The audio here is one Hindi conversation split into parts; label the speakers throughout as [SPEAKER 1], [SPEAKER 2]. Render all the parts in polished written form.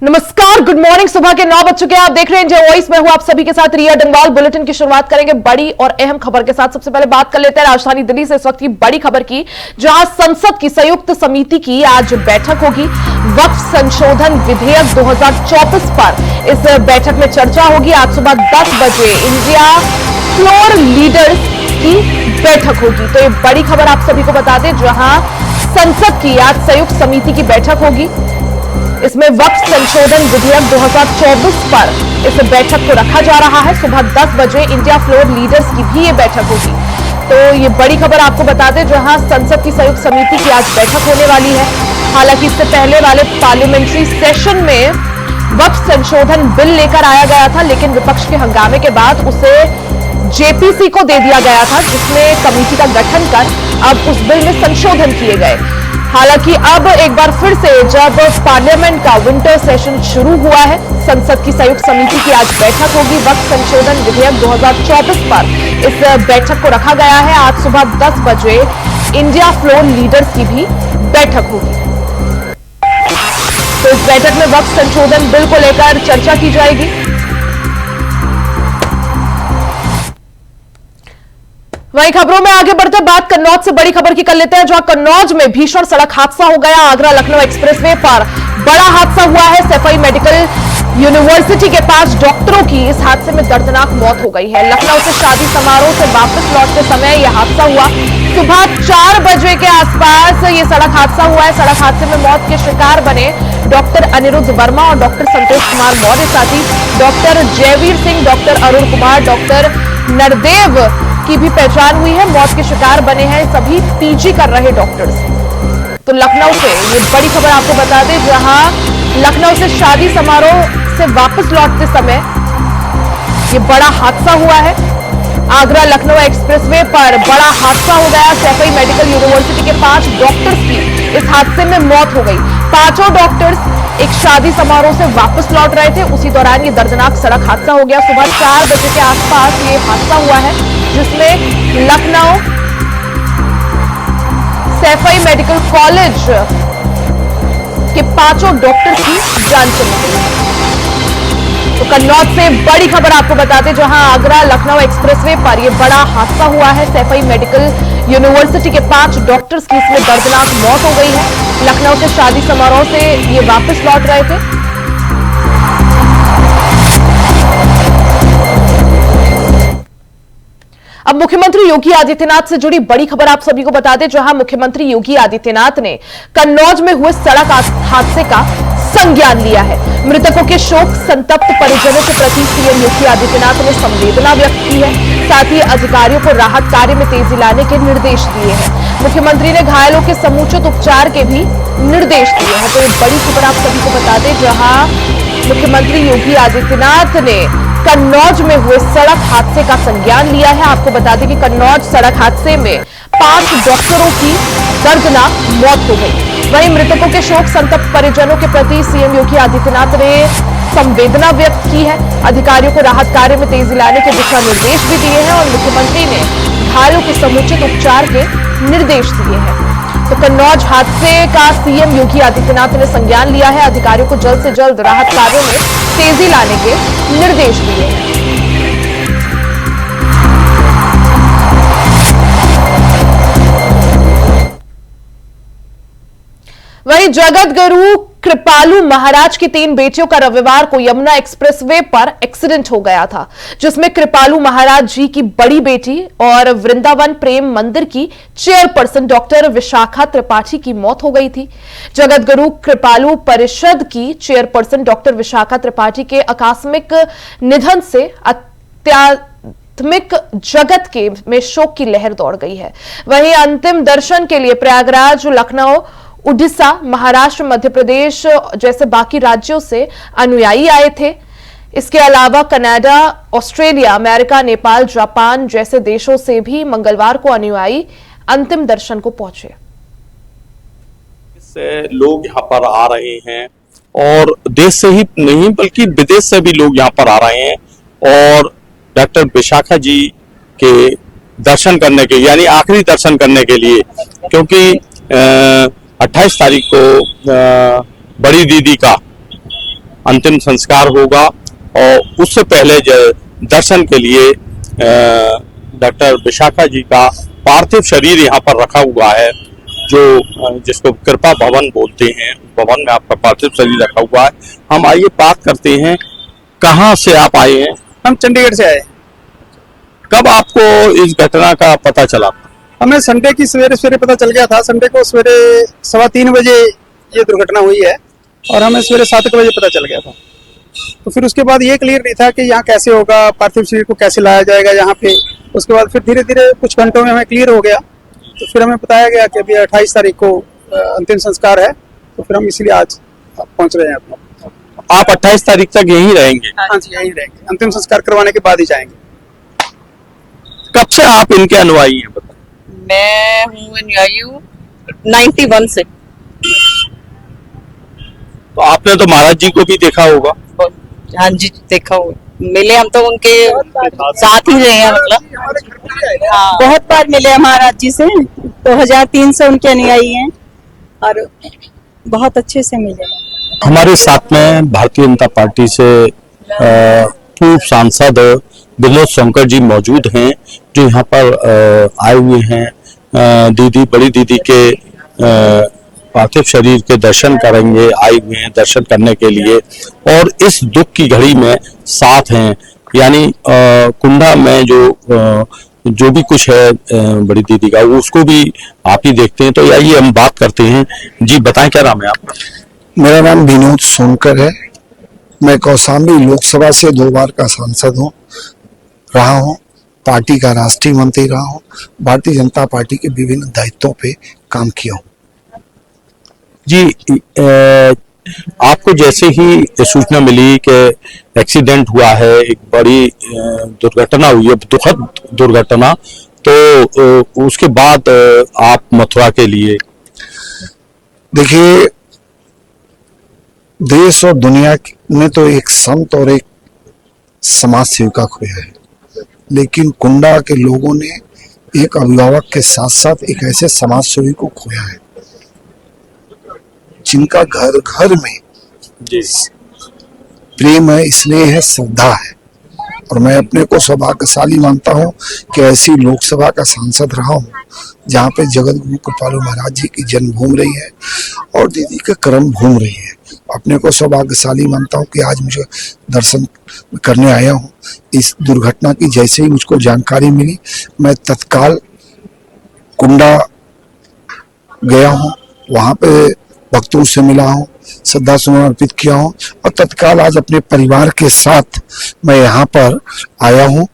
[SPEAKER 1] नमस्कार, गुड मॉर्निंग। सुबह के 9 बज चुके हैं। आप देख रहे हैं इंडिया वॉइस में हूं आप सभी के साथ रिया डंगवाल। बुलेटिन की शुरुआत करेंगे बड़ी और अहम खबर के साथ। सबसे पहले बात कर लेते हैं राजधानी दिल्ली से इस वक्त की बड़ी खबर की, जहां संसद की संयुक्त समिति की आज बैठक होगी। वक्फ संशोधन विधेयक 2024 पर इस बैठक में चर्चा होगी। आज सुबह 10 बजे इंडिया फ्लोर लीडर्स की बैठक होगी। तो ये बड़ी खबर आप सभी को बता दें, जहां संसद की आज संयुक्त समिति की बैठक होगी। इसमें वक्फ संशोधन विधेयक 2024 पर इस बैठक को रखा जा रहा है। सुबह 10 बजे इंडिया फ्लोर लीडर्स की भी ये बैठक होगी। तो ये बड़ी खबर आपको बता दें, जहां संसद की संयुक्त समिति की आज बैठक होने वाली है। हालांकि इससे पहले वाले पार्लियामेंट्री सेशन में वक्फ संशोधन बिल लेकर आया गया था, लेकिन विपक्ष के हंगामे के बाद उसे जेपीसी को दे दिया गया था, जिसमें कमेटी का गठन कर अब उस बिल में संशोधन किए गए। हालांकि अब एक बार फिर से जब पार्लियामेंट का विंटर सेशन शुरू हुआ है, संसद की संयुक्त समिति की आज बैठक होगी। वक्फ संशोधन विधेयक 2024 पर इस बैठक को रखा गया है। आज सुबह 10 बजे इंडिया फ्लोर लीडर्स की भी बैठक होगी। तो इस बैठक में वक्फ संशोधन बिल को लेकर चर्चा की जाएगी। वहीं खबरों में आगे बढ़ते बात कन्नौज से बड़ी खबर की कर लेते हैं, जहां कन्नौज में भीषण सड़क हादसा हो गया। आगरा लखनऊ एक्सप्रेसवे पर बड़ा हादसा हुआ है। सैफई मेडिकल यूनिवर्सिटी के पास डॉक्टरों की इस हादसे में दर्दनाक मौत हो गई है। लखनऊ से शादी समारोह से वापस लौटते समय यह हादसा हुआ। सुबह 4 बजे के आसपास ये सड़क हादसा हुआ है। सड़क हादसे में मौत के शिकार बने डॉक्टर अनिरुद्ध वर्मा और डॉक्टर संतोष कुमार मौर्य, साथ ही doctor Jaiveer Singh, doctor Arun Kumar, doctor Nardev की भी पहचान हुई है। मौत के शिकार बने हैं सभी पीजी कर रहे डॉक्टर्स। तो लखनऊ से ये बड़ी खबर आपको बता दें, जहां लखनऊ से शादी समारोह से वापस लौटते समय ये बड़ा हादसा हुआ है। आगरा लखनऊ एक्सप्रेसवे पर बड़ा हादसा हो गया। सैफई मेडिकल यूनिवर्सिटी के 5 डॉक्टर्स की इस हादसे में मौत हो गई। 5 डॉक्टर्स एक शादी समारोह से वापस लौट रहे थे, उसी दौरान ये दर्दनाक सड़क हादसा हो गया। सुबह 4 बजे के आसपास ये हादसा हुआ है, जिसमें लखनऊ सैफई मेडिकल कॉलेज के 5 डॉक्टर्स की जान चली गई। तो कन्नौज से बड़ी खबर आपको बताते, जहां आगरा लखनऊ एक्सप्रेसवे पर यह बड़ा हादसा हुआ है। सैफई मेडिकल यूनिवर्सिटी के 5 डॉक्टर्स की इसमें दर्दनाक मौत हो गई है। लखनऊ से शादी समारोह से ये वापस लौट रहे थे। अब मुख्यमंत्री योगी आदित्यनाथ से जुड़ी बड़ी खबर आप सभी को बता दें, जहां मुख्यमंत्री योगी आदित्यनाथ ने कन्नौज में हुए सड़क हादसे का संज्ञान लिया है। मृतकों के शोक संतप्त परिजनों के प्रति सीएम योगी आदित्यनाथ ने संवेदना व्यक्त की है। साथ ही अधिकारियों को राहत कार्य में तेजी लाने के निर्देश दिए हैं। मुख्यमंत्री ने घायलों के समुचित उपचार के भी निर्देश दिए हैं। तो ये बड़ी खबर आप सभी को बता दें, जहां मुख्यमंत्री योगी आदित्यनाथ ने कन्नौज में हुए सड़क हादसे का संज्ञान लिया है। आपको बता दें कि कन्नौज सड़क हादसे में 5 डॉक्टरों की दर्दनाक मौत हो गई। वहीं मृतकों के शोक संतप्त परिजनों के प्रति सीएम योगी आदित्यनाथ ने संवेदना व्यक्त की है। अधिकारियों को राहत कार्य में तेजी लाने के दिशा निर्देश भी दिए हैं और मुख्यमंत्री ने घायलों के समुचित उपचार के निर्देश दिए हैं। तो कन्नौज हादसे का सीएम योगी आदित्यनाथ ने संज्ञान लिया है। अधिकारियों को जल्द से जल्द राहत कार्यों में तेजी लाने के निर्देश दिए हैं। वहीं जगत गुरु कृपालू महाराज की 3 बेटियों का रविवार को यमुना एक्सप्रेसवे पर एक्सीडेंट हो गया था, जिसमें कृपालू महाराज जी की बड़ी बेटी और वृंदावन प्रेम मंदिर की चेयरपर्सन डॉक्टर विशाखा त्रिपाठी की मौत हो गई थी। जगत गुरु कृपालू परिषद की चेयरपर्सन डॉक्टर विशाखा त्रिपाठी के आकस्मिक निधन से आध्यात्मिक जगत में शोक की लहर दौड़ गई है। वहीं अंतिम दर्शन के लिए प्रयागराज, लखनऊ, उड़ीसा, महाराष्ट्र, मध्य प्रदेश जैसे बाकी राज्यों से अनुयायी आए थे। इसके अलावा Canada, Australia, America, Nepal, Japan जैसे देशों से भी मंगलवार को अनुयायी अंतिम दर्शन को पहुंचे।
[SPEAKER 2] लोग यहाँ पर आ रहे हैं और देश से ही नहीं बल्कि विदेश से भी लोग यहाँ पर आ रहे हैं और डॉक्टर विशाखा जी के दर्शन करने के, यानी आखिरी दर्शन करने के लिए, क्योंकि 28 तारीख को बड़ी दीदी का अंतिम संस्कार होगा और उससे पहले दर्शन के लिए डॉक्टर विशाखा जी का पार्थिव शरीर यहाँ पर रखा हुआ है, जो जिसको कृपा भवन बोलते हैं, भवन में आपका पार्थिव शरीर रखा हुआ है। हम आइए बात करते हैं, कहाँ से आप आए हैं?
[SPEAKER 3] हम चंडीगढ़ से आए।
[SPEAKER 2] कब आपको इस घटना का पता चला?
[SPEAKER 3] हमें संडे की सवेरे सवेरे पता चल गया था। संडे को सवेरे 3:15 बजे ये दुर्घटना हुई है और हमें सवेरे 7 बजे पता चल गया था। तो फिर उसके बाद ये क्लियर नहीं था कि यहाँ कैसे होगा, पार्थिव शरीर को कैसे लाया जाएगा यहाँ पे। उसके बाद फिर धीरे धीरे कुछ घंटों में हमें क्लियर हो गया। तो फिर हमें बताया गया कि अभी 28 तारीख को अंतिम संस्कार है, तो फिर हम इसीलिए आज पहुंच रहे हैं अपना।
[SPEAKER 2] आप 28 तारीख तक यहीं रहेंगे?
[SPEAKER 3] हाँ जी, यहीं रहेंगे। अंतिम संस्कार करवाने के बाद ही जाएंगे।
[SPEAKER 2] कब से आप इनके अनुयायी हैं?
[SPEAKER 4] मैं हूँ अनुयायी हूँ 91 से।
[SPEAKER 2] तो आपने तो महाराज जी को भी देखा होगा?
[SPEAKER 4] हाँ जी, देखा हुआ, मिले हम तो उनके साथ ही रहे हैं, मतलब हाँ।
[SPEAKER 5] बहुत बार मिले महाराज जी से, 2003 से उनके अनुयायी हैं और बहुत अच्छे से मिले।
[SPEAKER 2] हमारे साथ में भारतीय जनता पार्टी से पूर्व सांसद विनोद सोनकर जी मौजूद हैं, जो यहाँ पर आए हुए हैं दीदी, बड़ी दीदी के पार्थिव शरीर के दर्शन करेंगे, आए हुए हैं दर्शन करने के लिए और इस दुख की घड़ी में साथ हैं। यानी कुंडा में जो भी कुछ है बड़ी दीदी का, उसको भी आप ही देखते हैं। तो आइए हम बात करते हैं। जी बताएं, क्या नाम है आपका?
[SPEAKER 6] मेरा नाम विनोद सोनकर है। मैं कौशाम्बी लोकसभा से 2 बार का सांसद रहा हूँ, पार्टी का राष्ट्रीय मंत्री रहा हूँ, भारतीय जनता पार्टी के विभिन्न दायित्वों पे काम किया हूँ।
[SPEAKER 2] जी, आपको जैसे ही सूचना मिली कि एक्सीडेंट हुआ है, एक बड़ी दुर्घटना हुई है, दुखद दुर्घटना, तो उसके बाद आप मथुरा के लिए?
[SPEAKER 6] देखिए, देश और दुनिया में तो एक संत और एक समाज सेविका खोया है, लेकिन कुंडा के लोगों ने एक अभिभावक के साथ साथ एक ऐसे समाज सेवी को खोया है जिनका घर घर में प्रेम है, स्नेह है, श्रद्धा है। और मैं अपने को सौभाग्यशाली मानता हूँ कि ऐसी लोकसभा का सांसद रहा हूँ जहाँ पे जगत गुरु कृपालु महाराज जी की जन्मभूमि रही है और दीदी का कर्म भूमि रही है। अपने को सौभाग्यशाली मानता हूँ कि आज मुझे दर्शन करने आया हूँ। इस दुर्घटना की जैसे ही मुझको जानकारी मिली, मैं तत्काल कुंडा गया हूँ, वहाँ पे भक्तों से मिला हूँ, श्रद्धा सुमन अर्पित किया हूँ और तत्काल आज अपने परिवार के साथ मैं यहाँ पर आया हूँ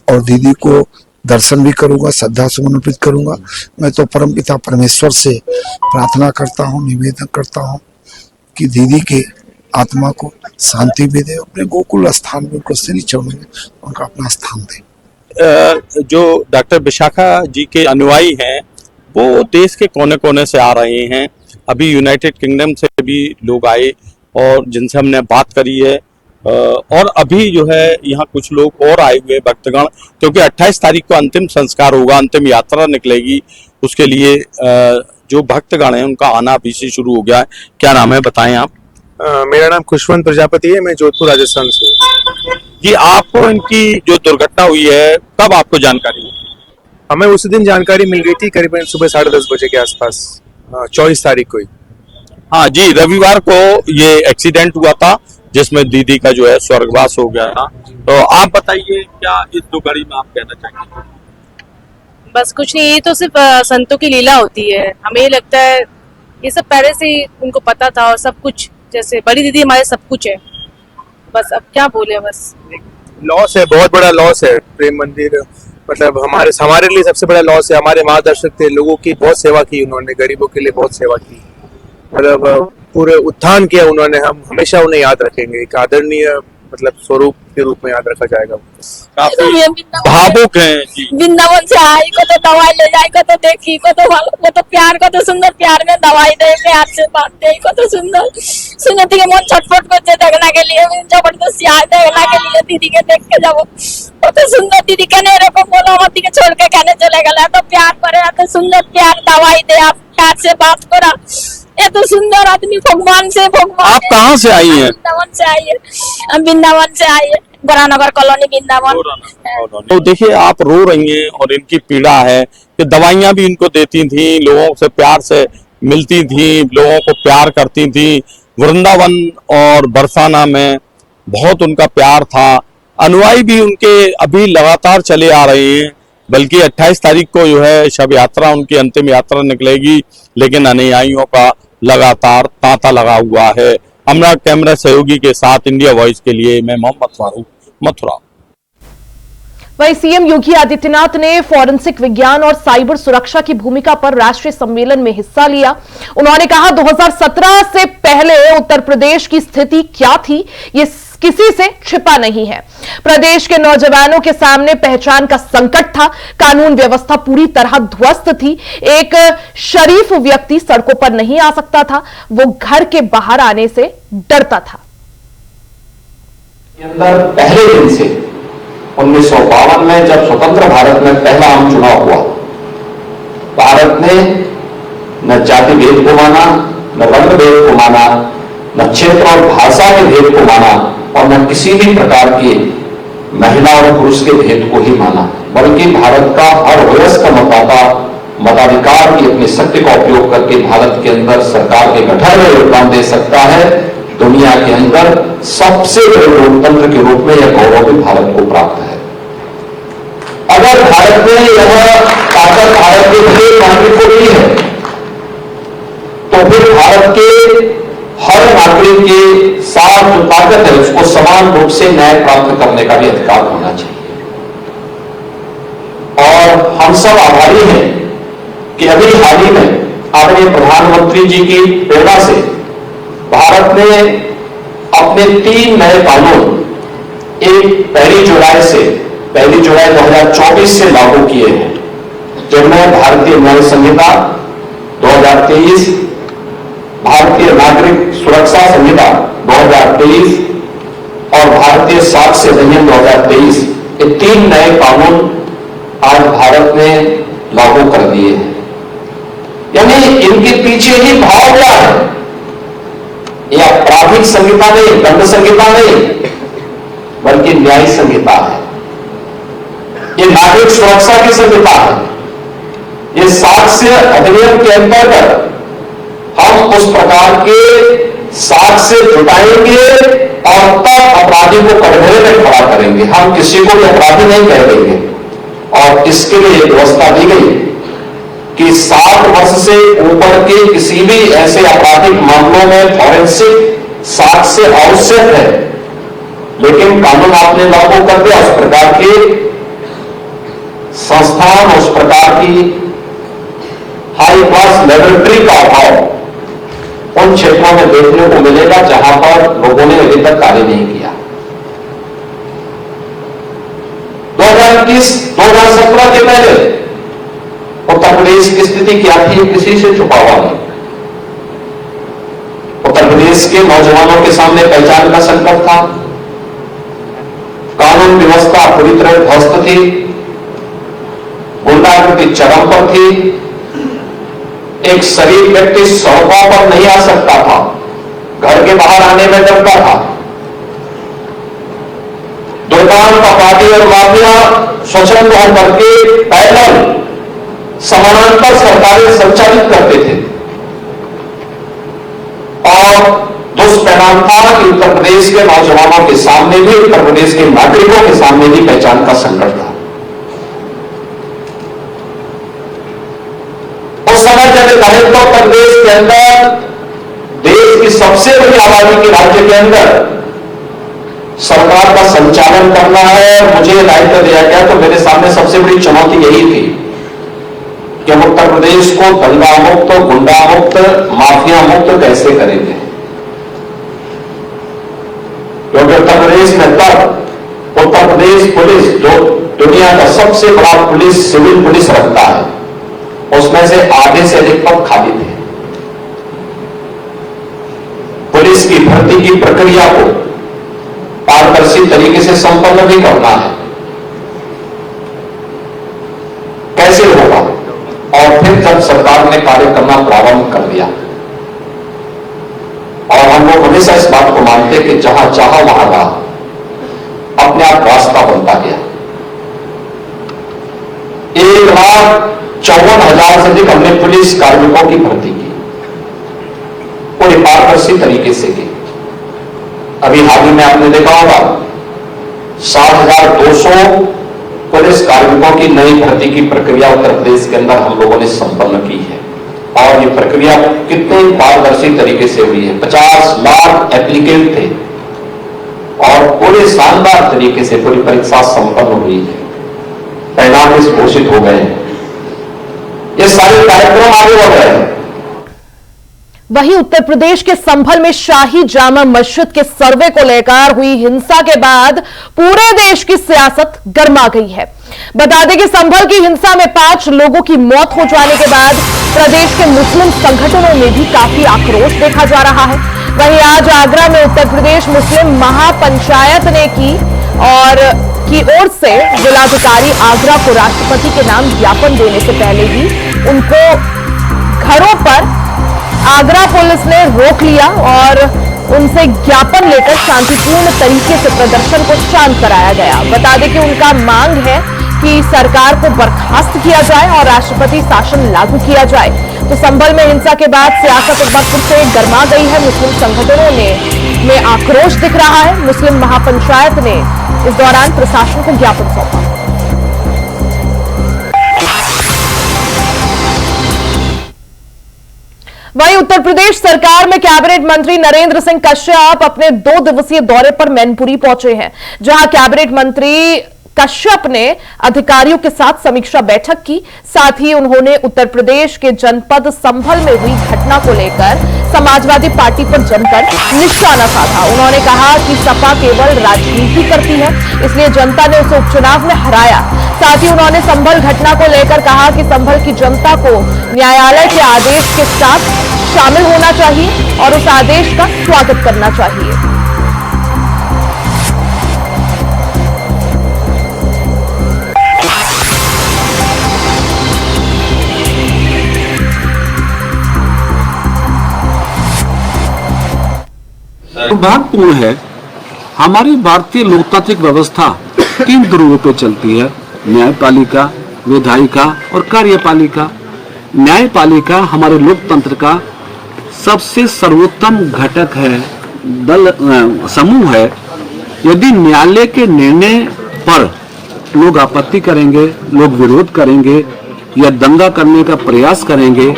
[SPEAKER 6] और दीदी को दर्शन भी करूंगा, श्रद्धा सुमन अर्पित करूंगा। मैं तो परमपिता परमेश्वर से प्रार्थना करता हूँ, निवेदन करता हूँ कि दीदी के आत्मा को शांति भी दे, अपने गोकुल स्थान में उनको श्री चरणों में उनका अपना स्थान दे।
[SPEAKER 2] जो डॉक्टर विशाखा जी के अनुयायी हैं वो देश के कोने कोने से आ रहे हैं। अभी यूनाइटेड किंगडम से भी लोग आए और जिनसे हमने बात करी है, और अभी जो है यहाँ कुछ लोग और आए हुए भक्तगण, क्योंकि 28 तारीख को अंतिम संस्कार होगा, अंतिम यात्रा निकलेगी, उसके लिए जो भक्तगण हैं उनका आना अभी से शुरू हो गया है। क्या नाम है, बताएं आप?
[SPEAKER 3] मेरा नाम खुशवंत प्रजापति है, मैं जोधपुर राजस्थान से हूँ।
[SPEAKER 2] जी, आपको इनकी जो दुर्घटना हुई है कब आपको जानकारी हुई?
[SPEAKER 3] हमें उस दिन जानकारी मिल गई थी करीबन सुबह 10:30 बजे के आसपास, 24 तारीख को ही।
[SPEAKER 2] हाँ जी, रविवार को ये एक्सीडेंट हुआ था जिसमें दीदी का जो है स्वर्गवास हो गया था। तो आप बताइए, क्या इस दो घड़ी में आप कहना चाहेंगे?
[SPEAKER 7] बस कुछ नहीं, ये तो सिर्फ संतों की लीला होती है। हमें ये लगता है ये सब पहले से ही उनको पता था और सब कुछ, जैसे बड़ी दीदी हमारे सब कुछ है। बस अब क्या बोले, बस
[SPEAKER 3] लॉस है, बहुत बड़ा लॉस है। प्रेम मंदिर मतलब हमारे लिए सबसे बड़ा लॉस है। हमारे मार्गदर्शक थे, लोगों की बहुत सेवा की उन्होंने, गरीबों के लिए बहुत सेवा की, मतलब पूरे उत्थान किया उन्होंने। हम हमेशा उन्हें याद रखेंगे, एक आदरणीय मतलब स्वरूप के रूप में याद रखा जाएगा।
[SPEAKER 2] काफी भावुक हैं जी।
[SPEAKER 5] वृंदावन से आई को तो दवाई ले जाए को तो देखी को तो प्यार को तो सुंदर, प्यार में दवाई दे, प्यार से बात दे को तो सुंदर सुनती के मन छटपट को देखने के लिए, जबरदस्ती आए देखने के लिए दीदी के देख के जब वो तो सुंदर दीदी कहने रे को बोला मती के छोड़ के कहने चले गए तो प्यार करे तो सुंदर प्यार दवाई दे, आप प्यार से बात करा ये तो सुंदर आदमी भगवान से भगवान।
[SPEAKER 2] आप कहाँ से आई हैं?
[SPEAKER 5] वृंदावन से आई है, हम वृंदावन से आई है, गोरानगर कॉलोनी वृंदावन।
[SPEAKER 2] तो देखिए आप रो रही हैं और इनकी पीड़ा है कि दवाइयां भी इनको देती थी, लोगों से प्यार से मिलती थी, लोगों को प्यार करती थी। वृंदावन और बरसाना में बहुत उनका प्यार था। अनुयायी भी उनके अभी लगातार चले आ रहे हैं, बल्कि 28 तारीख को जो है शव यात्रा, उनकी अंतिम यात्रा निकलेगी, लेकिन अनुयायियों का लगातार तांता लगा हुआ है। हमारा कैमरा सहयोगी के साथ इंडिया वॉइस के लिए मैं मोहम्मद फारूक, मथुरा।
[SPEAKER 1] वहीं सीएम योगी आदित्यनाथ ने फॉरेंसिक विज्ञान और साइबर सुरक्षा की भूमिका पर राष्ट्रीय सम्मेलन में हिस्सा लिया। उन्होंने कहा 2017 से पहले उत्तर प्रदेश की स्थिति क्या थी ये किसी से छिपा नहीं है। प्रदेश के नौजवानों के सामने पहचान का संकट था, कानून व्यवस्था पूरी तरह ध्वस्त थी, एक शरीफ व्यक्ति सड़कों पर नहीं आ सकता था, वो घर के बाहर आने से डरता था।
[SPEAKER 8] अंदर पहले दिन से 1952 में जब स्वतंत्र भारत में पहला आम चुनाव हुआ, भारत ने न जाति भेद को माना, न रंग भेद को माना, न क्षेत्र और भाषा के भेद को माना और न किसी भी प्रकार के महिला और पुरुष के भेद को ही माना, बल्कि भारत का हर वयस्क मतदाता मताधिकार की अपनी शक्ति का उपयोग करके भारत के अंदर सरकार के गठन में योगदान दे सकता है। दुनिया के अंदर सबसे बड़े लोकतंत्र के रूप में यह गौरव भी भारत को प्राप्त है। अगर भारत में यह ताकत भारत के प्रत्येक नागरिक को दी है, तो फिर भारत के हर नागरिक के साथ जो ताकत है उसको समान रूप से न्याय प्राप्त करने का भी अधिकार होना चाहिए। और हम सब आभारी हैं कि अभी हाल ही में आदरणीय प्रधानमंत्री जी की प्रेरणा से भारत ने अपने 3 नए कानून एक 1 जुलाई 2024 से लागू किए हैं, जिनमें भारतीय न्याय संहिता 2023, भारतीय नागरिक सुरक्षा संहिता 2023 और भारतीय साक्ष्य अधिनियम 2023, ये 3 नए कानून आज भारत ने लागू कर दिए हैं। यानी इनके पीछे ही भाव क्या है? यह आपराधिक संहिता नहीं, दंड संहिता नहीं, बल्कि न्याय संहिता है। ये नागरिक सुरक्षा की संहिता है। ये साक्ष्य अधिनियम के अंतर्गत हम उस प्रकार के साक्ष्य जुटाएंगे और तब अपराधी को कटघरे में खड़ा करेंगे। हम किसी को भी अपराधी नहीं कह देंगे। और इसके लिए व्यवस्था दी गई कि 60 वर्ष से ऊपर के किसी भी ऐसे आपराधिक मामलों में फॉरेंसिक साक्ष्य आवश्यक है, लेकिन कानून आपने लागू कर दिया, उस प्रकार के संस्थान, उस प्रकार की हाई क्लास लेबोरेटरी का अभाव उन क्षेत्रों में देखने को मिलेगा जहां पर लोगों ने अभी तक कार्य नहीं किया। 2017 के पहले उत्तर प्रदेश की स्थिति क्या थी, किसी से छुपा हुआ नहीं। उत्तर प्रदेश के नौजवानों के सामने पहचान का संकट था, कानून व्यवस्था पूरी तरह ध्वस्त थी, गुंडागर्दी चरम पर थी, एक शरीफ व्यक्ति सड़कों पर नहीं आ सकता था, घर के बाहर आने में डरता था। दुर्दांत अपराधी और माफिया स्वच्छंद होकर के पैदल समानांतर सरकारें संचालित करते थे और दुष्परिणाम था कि उत्तर प्रदेश के नौजवानों के सामने भी, उत्तर प्रदेश के नागरिकों के सामने भी पहचान का संकट था। उस समय जब उत्तर प्रदेश के अंदर देश की सबसे बड़ी आबादी के राज्य के अंदर सरकार का संचालन करना है, मुझे दायित्व दिया गया, तो मेरे सामने सबसे बड़ी चुनौती यही थी कि हम उत्तर प्रदेश को दंगा मुक्त, गुंडा मुक्त, माफिया मुक्त कैसे करेंगे। क्योंकि उत्तर प्रदेश में तब उत्तर प्रदेश पुलिस, जो दुनिया का सबसे बड़ा पुलिस, सिविल पुलिस रखता है, उसमें से आधे से अधिक पद खाली थे। पुलिस की भर्ती की प्रक्रिया को पारदर्शी तरीके से संपन्न भी करना है, कैसे होगा। और फिर जब सरकार ने कार्य करना प्रारंभ कर दिया हमेशा इस बात को मानते कि जहां चाहा वहां राह, अपने आप रास्ता बनता गया। 1,54,000 से अधिक हमने पुलिस कार्मिकों की भर्ती की, पूरी पारदर्शी तरीके से की। अभी हाल ही में आपने देखा होगा 7,200 पुलिस कार्मिकों की नई भर्ती की प्रक्रिया उत्तर प्रदेश के अंदर हम लोगों ने संपन्न की है, और ये प्रक्रिया कितने पारदर्शी तरीके से हुई है। 50 लाख एप्लीकेंट थे और पूरे शानदार तरीके से पूरी परीक्षा संपन्न हुई है, परिणाम इस घोषित हो गए हैं। ये सारे कार्यक्रम आगे बढ़ रहे हैं।
[SPEAKER 1] वहीं उत्तर प्रदेश के संभल में शाही जामा मस्जिद के सर्वे को लेकर हुई हिंसा के बाद पूरे देश की सियासत गर्मा गई है। बता दें कि संभल की हिंसा में 5 लोगों की मौत हो जाने के बाद प्रदेश के मुस्लिम संगठनों में भी काफी आक्रोश देखा जा रहा है। वहीं आज आगरा में उत्तर प्रदेश मुस्लिम महापंचायत ने की ओर से जिलाधिकारी आगरा को राष्ट्रपति के नाम ज्ञापन देने से पहले ही उनको घरों पर आगरा पुलिस ने रोक लिया और उनसे ज्ञापन लेकर शांतिपूर्ण तरीके से प्रदर्शन को शांत कराया गया। बता दें कि उनका मांग है कि सरकार को बर्खास्त किया जाए और राष्ट्रपति शासन लागू किया जाए। तो संभल में हिंसा के बाद सियासत एक बार फिर से गर्मा गई है। मुस्लिम संगठनों में आक्रोश दिख रहा है। मुस्लिम महापंचायत ने इस दौरान प्रशासन को ज्ञापन सौंपा। वहीं उत्तर प्रदेश सरकार में कैबिनेट मंत्री नरेंद्र सिंह कश्यप अपने 2 दिवसीय दौरे पर मैनपुरी पहुंचे हैं, जहां कैबिनेट मंत्री कश्यप ने अधिकारियों के साथ समीक्षा बैठक की। साथ ही उन्होंने उत्तर प्रदेश के जनपद संभल में हुई घटना को लेकर समाजवादी पार्टी पर जमकर निशाना साधा। उन्होंने कहा कि सपा केवल राजनीति करती है, इसलिए जनता ने उसे उपचुनाव में हराया। साथ ही उन्होंने संभल घटना को लेकर कहा कि संभल की जनता को न्यायालय के आदेश के साथ शामिल होना चाहिए और उस आदेश का स्वागत करना चाहिए।
[SPEAKER 9] दुर्भाग्यपूर्ण है, हमारी भारतीय लोकतांत्रिक व्यवस्था 3 ध्रुवों पे चलती है, न्यायपालिका, विधायिका और कार्यपालिका। न्यायपालिका हमारे लोकतंत्र का सबसे सर्वोत्तम घटक है, समूह है। यदि न्यायालय के निर्णय पर लोग आपत्ति करेंगे, लोग विरोध करेंगे या दंगा करने का प्रयास करेंगे,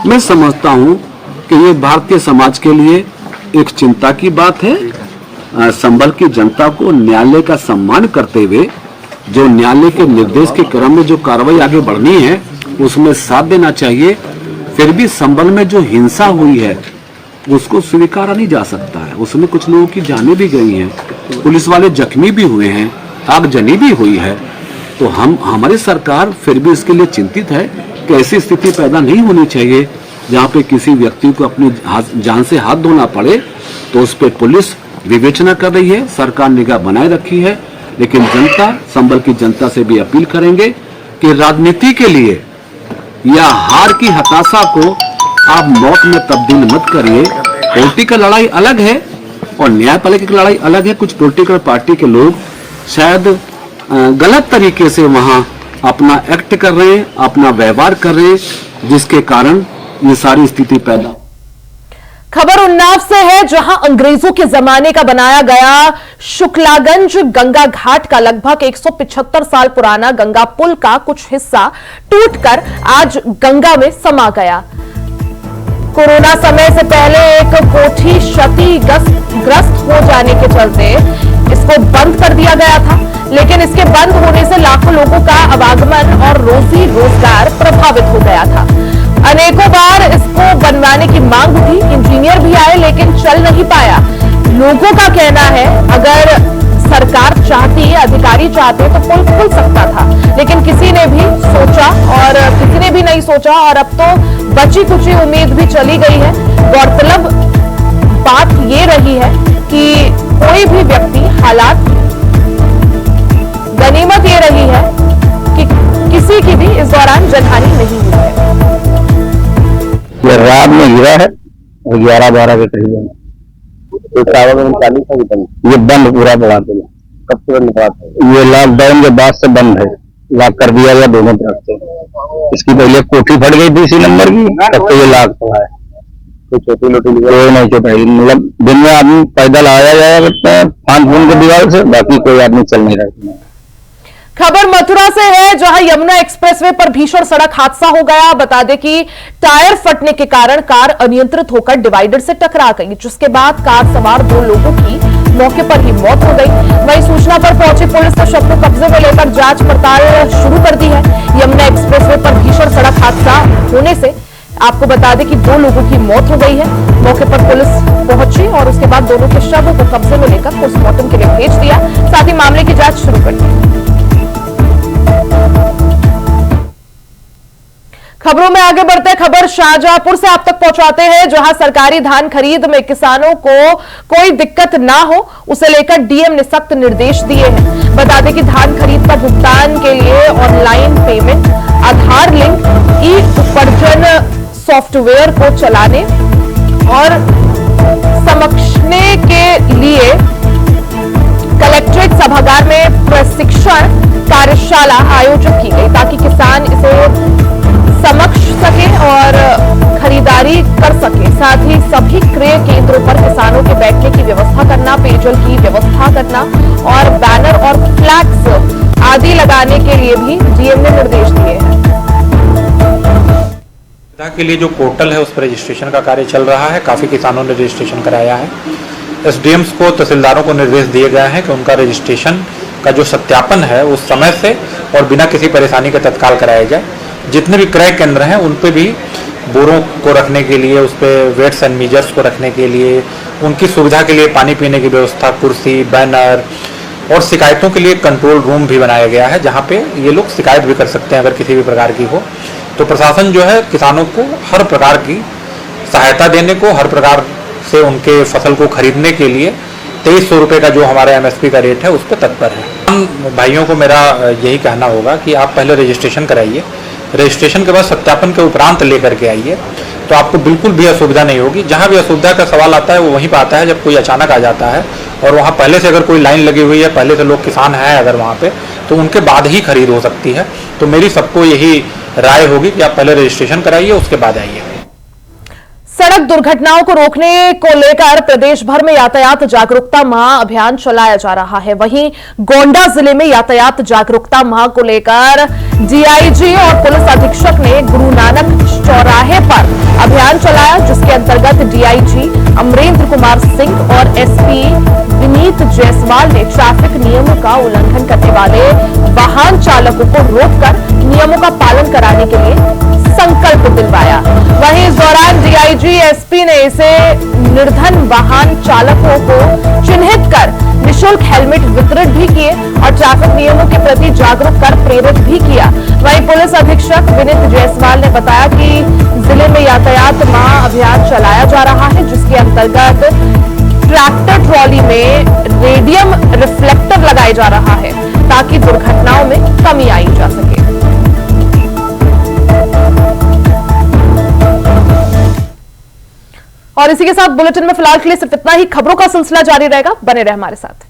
[SPEAKER 9] मैं समझता हूं कि ये भारतीय समाज के लिए एक चिंता की बात है। संभल की जनता को न्यायालय का सम्मान करते हुए जो न्यायालय के निर्देश के क्रम में जो कार्रवाई आगे बढ़नी है उसमें साथ देना चाहिए। फिर भी संभल में जो हिंसा हुई है उसको स्वीकारा नहीं जा सकता है। उसमें कुछ लोगों की जानें भी गई हैं, पुलिस वाले जख्मी भी हुए हैं, आगजनी भी हुई है। तो हमारी सरकार फिर भी इसके लिए चिंतित है कि ऐसी स्थिति पैदा नहीं होनी चाहिए जहाँ पे किसी व्यक्ति को अपनी जान से हाथ धोना पड़े। तो उस पर पुलिस विवेचना कर रही है, सरकार निगाह बनाए रखी है। लेकिन जनता, संभल की जनता से भी अपील करेंगे कि राजनीति के लिए या हार की हताशा को आप मौत में तब्दील मत करिए। पॉलिटिकल लड़ाई अलग है और न्यायपालिका की लड़ाई अलग है। कुछ पॉलिटिकल पार्टी के लोग शायद गलत तरीके से वहां अपना एक्ट कर रहे हैं, अपना व्यवहार कर रहे हैं, जिसके कारण ये सारी स्थिति पैदा।
[SPEAKER 1] खबर उन्नाव से है, जहां अंग्रेजों के जमाने का बनाया गया शुक्लागंज गंगा घाट का लगभग 175 साल पुराना गंगा पुल का कुछ हिस्सा टूटकर आज गंगा में समा गया। कोरोना समय से पहले एक कोठी क्षतिग्रस्त हो जाने के चलते इसको बंद कर दिया गया था, लेकिन इसके बंद होने से लाखों लोगों का आवागमन और रोजी रोजगार प्रभावित हो गया था। अनेकों बार इसको बनवाने की मांग उठी, इंजीनियर भी आए लेकिन चल नहीं पाया। लोगों का कहना है अगर सरकार चाहती, अधिकारी चाहते तो पुल खुल सकता था, लेकिन किसी ने भी सोचा और किसी ने भी नहीं सोचा और अब तो बची कुची उम्मीद भी चली गई है। गौरतलब बात ये रही है कि कोई भी व्यक्ति, हालात, गनीमत ये रही है कि किसी की भी इस दौरान जनहानि नहीं हुई है।
[SPEAKER 10] ये रात में गिरा है और 11-12 के करीब तो चावल उनचालीस का बंद, ये बंद पूरा पड़ा था। कब से बंद हुआ था? ये लॉकडाउन के बाद से बंद है, लॉक कर दिया गया दोनों तरफ से। इसकी पहले कोठी फट गई थी इसी नंबर की, तब तो ये लॉक पड़ा है। कोई छोटी मोटी कोई नहीं छोटी, मतलब दिन में आदमी पैदल आया जाया करता है 5 फूट के दीवार से, बाकी कोई आदमी चल नहीं रहा।
[SPEAKER 1] खबर मथुरा से है, जहां यमुना एक्सप्रेसवे पर भीषण सड़क हादसा हो गया। बता दें कि टायर फटने के कारण कार अनियंत्रित होकर डिवाइडर से टकरा गई, जिसके बाद कार सवार 2 लोगों की मौके पर ही मौत हो गई। वहीं सूचना पर पहुंची पुलिस ने शव को कब्जे में लेकर जांच पड़ताल शुरू कर दी है। यमुना एक्सप्रेसवे पर भीषण सड़क हादसा होने से आपको बता दें कि 2 लोगों की मौत हो गई है। मौके पर पुलिस पहुंची और उसके बाद दोनों के शवों को कब्जे में लेकर पोस्टमार्टम के लिए भेज दिया, साथ ही मामले की जांच शुरू कर दी। खबरों में आगे बढ़ते हैं, खबर शाहजहांपुर से आप तक पहुंचाते हैं, जहां सरकारी धान खरीद में किसानों को कोई दिक्कत ना हो, उसे लेकर डीएम ने सख्त निर्देश दिए हैं। बता दें कि धान खरीद का भुगतान के लिए ऑनलाइन पेमेंट, आधार लिंक, ई उपार्जन सॉफ्टवेयर को चलाने और समझने के लिए कलेक्ट्रेट सभागार में प्रशिक्षण कार्यशाला आयोजित की गई, ताकि किसान इसे समझ सके और खरीदारी कर सके। साथ ही सभी क्रय केंद्रों पर किसानों के बैठने की व्यवस्था करना, पेयजल की व्यवस्था करना और बैनर और फ्लैग्स आदि लगाने के लिए भी डीएम ने निर्देश दिए हैं।
[SPEAKER 11] के लिए जो पोर्टल है उस पर रजिस्ट्रेशन का कार्य चल रहा है, काफी किसानों ने रजिस्ट्रेशन कराया है। एसडीएम्स को, तहसीलदारों को निर्देश दिए गए हैं कि उनका रजिस्ट्रेशन का जो सत्यापन है उस समय से और बिना किसी परेशानी के तत्काल कराया जाए। जितने भी क्रय केंद्र हैं उन पे भी बोरों को रखने के लिए, उस पर वेट्स एंड मीजर्स को रखने के लिए, उनकी सुविधा के लिए पानी पीने की व्यवस्था, कुर्सी, बैनर और शिकायतों के लिए कंट्रोल रूम भी बनाया गया है, जहाँ पे ये लोग शिकायत भी कर सकते हैं अगर किसी भी प्रकार की हो। तो प्रशासन जो है किसानों को हर प्रकार की सहायता देने को, हर प्रकार से उनके फसल को खरीदने के लिए 2300 रुपये का जो हमारा एमएसपी का रेट है उस पर तत्पर है। हम भाइयों को मेरा यही कहना होगा कि आप पहले रजिस्ट्रेशन कराइए, रजिस्ट्रेशन के बाद सत्यापन के उपरांत लेकर के आइए, तो आपको बिल्कुल भी असुविधा नहीं होगी। जहाँ भी असुविधा का सवाल आता है वो वहीं पर आता है जब कोई अचानक आ जाता है और वहाँ पहले से अगर कोई लाइन लगी हुई है, पहले से लोग किसान हैं अगर वहाँ पे, तो उनके बाद ही खरीद हो सकती है। तो मेरी सबको यही राय होगी कि आप पहले रजिस्ट्रेशन कराइए, उसके बाद आइए।
[SPEAKER 1] सड़क दुर्घटनाओं को रोकने को लेकर प्रदेश भर में यातायात जागरूकता माह अभियान चलाया जा रहा है। वहीं गोंडा जिले में यातायात जागरूकता माह को लेकर डीआईजी और पुलिस अधीक्षक ने गुरु नानक चौराहे पर अभियान चलाया, जिसके अंतर्गत डीआईजी अमरेंद्र कुमार सिंह और एसपी विनीत जायसवाल ने ट्रैफिक नियमों का उल्लंघन करने वाले वाहन चालकों को रोककर नियमों का पालन कराने के लिए संकल्प दिलवाया। वहीं इस दौरान डीआईजी एसपी ने इसे निर्धन वाहन चालकों को चिन्हित कर निःशुल्क हेलमेट वितरित भी किए और ट्रैफिक नियमों के प्रति जागरूक कर प्रेरित भी किया। वहीं पुलिस अधीक्षक विनीत जायसवाल ने बताया कि जिले में यातायात माह अभियान चलाया जा रहा है, जिसके अंतर्गत ट्रैक्टर ट्रॉली में रेडियम रिफ्लेक्टर लगाया जा रहा है, ताकि दुर्घटनाओं में कमी आई जा सके। और इसी के साथ बुलेटिन में फिलहाल के लिए सिर्फ इतना ही। खबरों का सिलसिला जारी रहेगा, बने रहे हमारे साथ।